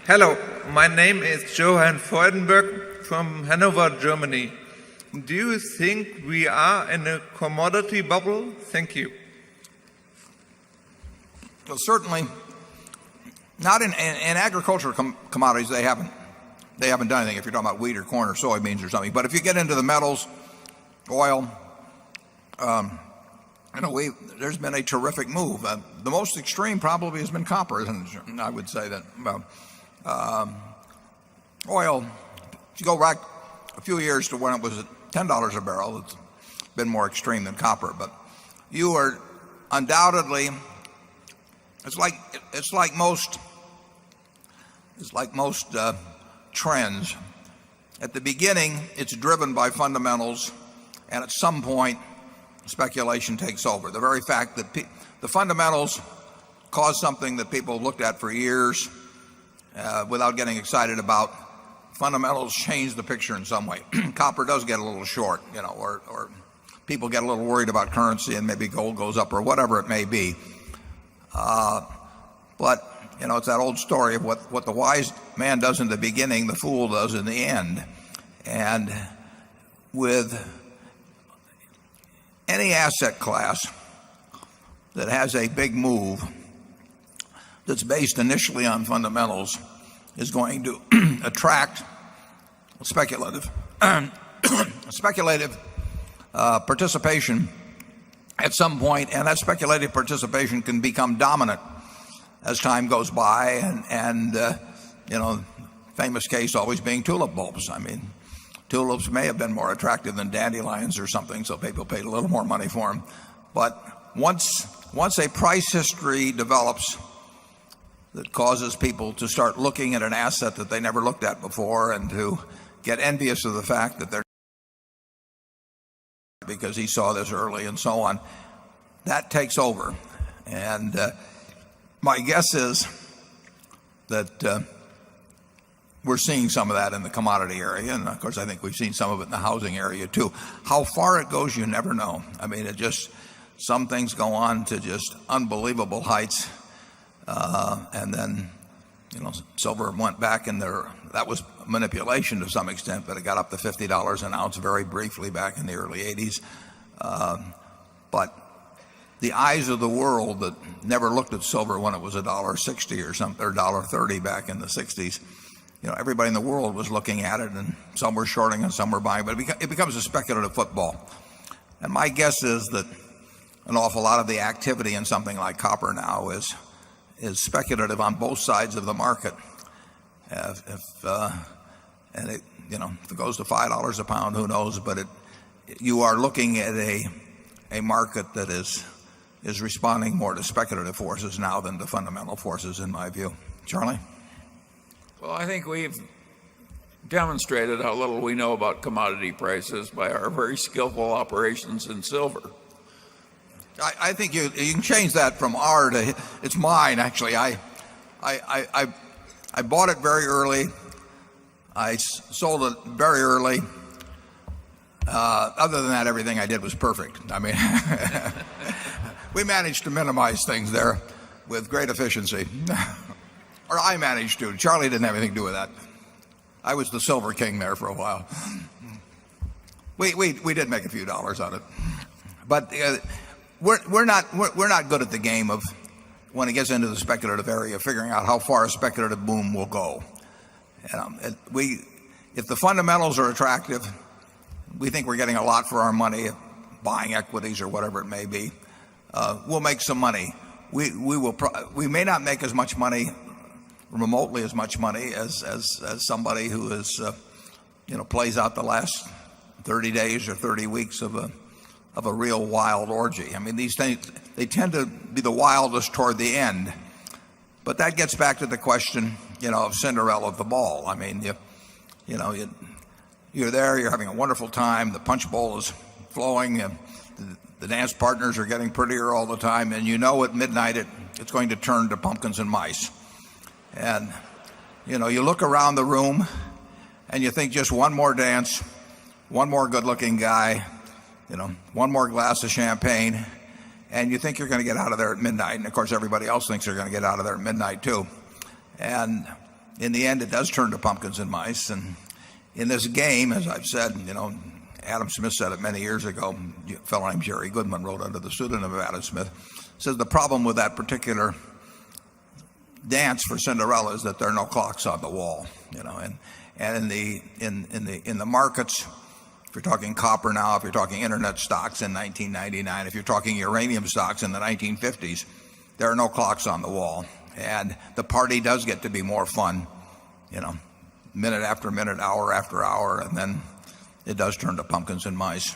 Hello, my name is Johann Freudenberg from Hanover, Germany. Do you think we are in a commodity bubble? Thank you. Well, certainly not in agricultural commodities. They haven't done anything if you're talking about wheat or corn or soybeans or something. But if you get into the metals, oil, there's been a terrific move. The most extreme probably has been copper, and I would say that oil, if you go back a few years to when it was at $10 a barrel, it's been more extreme than copper. But you are undoubtedly, it's like most trends. At the beginning, it's driven by fundamentals, and at some point, speculation takes over. The very fact that the fundamentals cause something that people looked at for years without getting excited about, fundamentals change the picture in some way. Copper does get a little short, or people get a little worried about currency and maybe gold goes up or whatever it may be. But it's that old story of what the wise man does in the beginning, the fool does in the end. And with any asset class that has a big move that's based initially on fundamentals is going to attract speculative participation at some point, and that speculative participation can become dominant as time goes by, and famous case always being tulip bulbs. I mean, tulips may have been more attractive than dandelions or something, so people paid a little more money for them. But once a price history develops that causes people to start looking at an asset that they never looked at before and to get envious of the fact that they're because he saw this early and so on, that takes over. And my guess is that we're seeing some of that in the commodity area, and of course I think we've seen some of it in the housing area too. How far it goes, you never know. I mean, some things go on to just unbelievable heights, and then silver went back, and that was manipulation to some extent, but it got up to $50 an ounce very briefly back in the early 80s. But the eyes of the world that never looked at silver when it was $1.60 or something, or $1.30 back in the 60s, everybody in the world was looking at it, and some were shorting and some were buying, but it becomes a speculative football. And my guess is that an awful lot of the activity in something like copper now is speculative on both sides of the market. If it goes to $5 a pound, who knows? But you are looking at a market that is responding more to speculative forces now than to fundamental forces, in my view. Charlie? Well, I think we've demonstrated how little we know about commodity prices by our very skillful operations in silver. I think you can change that from R to it's mine. Actually, I bought it very early. I sold it very early. Other than that, everything I did was perfect. I mean, we managed to minimize things there with great efficiency. Or I managed to. Charlie didn't have anything to do with that. I was the silver king there for a while. We did make a few dollars on it, but we're not good at the game of, when it gets into the speculative area, figuring out how far a speculative boom will go. If the fundamentals are attractive, we think we're getting a lot for our money, buying equities or whatever it may be. We'll make some money. We may not make as much money, remotely as much money as somebody who is plays out the last 30 days or 30 weeks of a real wild orgy. I mean, these things, they tend to be the wildest toward the end. But that gets back to the question, of Cinderella the ball. I mean, you're there, you're having a wonderful time, the punch bowl is flowing, the dance partners are getting prettier all the time, and at midnight it's going to turn to pumpkins and mice. And you look around the room and you think just one more dance, one more good-looking guy, one more glass of champagne, and you think you're going to get out of there at midnight. And of course, everybody else thinks they're going to get out of there at midnight too. And in the end, it does turn to pumpkins and mice. And in this game, as I've said, Adam Smith said it many years ago. A fellow named Jerry Goodman wrote under the pseudonym of Adam Smith. Says the problem with that particular dance for Cinderella is that there are no clocks on the wall. And in the markets, if you're talking copper now, if you're talking internet stocks in 1999, if you're talking uranium stocks in the 1950s, there are no clocks on the wall. And the party does get to be more fun, minute after minute, hour after hour, and then it does turn to pumpkins and mice.